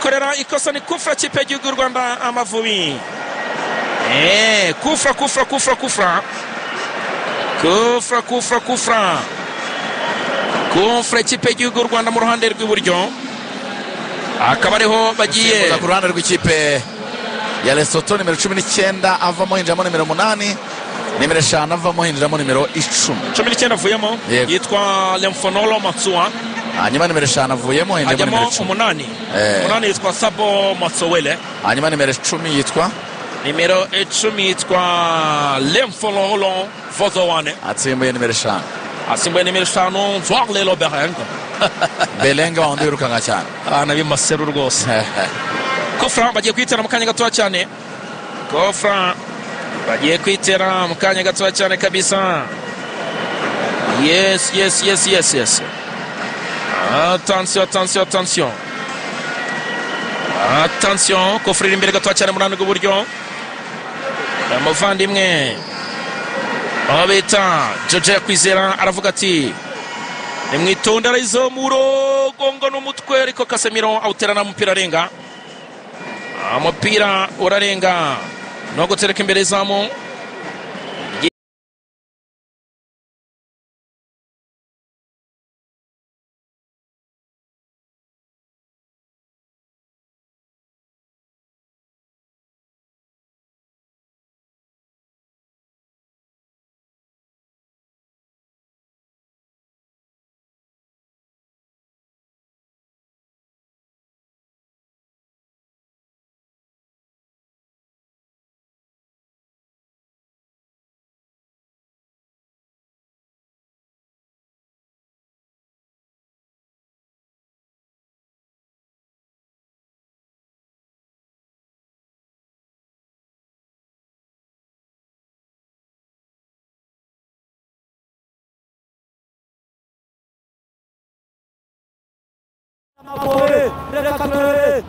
yikorera ikosa ni kufra kipe y'igihugu y'u Rwanda Amavubi. Kufra ikipe y'igihugu y'u Rwanda mu ruhande rw'iburyo, akaba ariho bagiye ku ruhande rw'ikipe ya Lesotho nimero 19 avamo hinjamo nimero 8, nimero 5 avamo hinjamo nimero 10. 19 avuyemo yitwa Lemfonolo Matsua, hanyuma nimero 5 avuyemo hinjamo nimero 10. 8 yitwa Sabo Matsowele, hanyuma nimero 10 yitwa nimero 10 yitwa Lemfonolo Vozowane, atsimbuye nimero 5, asimbuye nimero 5 Nzwalelo Belenga wandi wirukanga cyane nabi maseru rwose. Kofra bagiye kwitera mu kanya gatoya cyane, Kofra bagiye kwitera mu kanya gatoya cyane kabisa. Yes. Attention, Kofra iri imbere gatoya cyane mu ruhande rw'iburyo, umuvandimwe aho bita George Kwizera aravuga ati nimwitonde, arizomuro gongo n'umutwe, ariko Casemiro awuterana umupira arenga, umupira urarenga no gutereka imbere izamu. Reka kamera,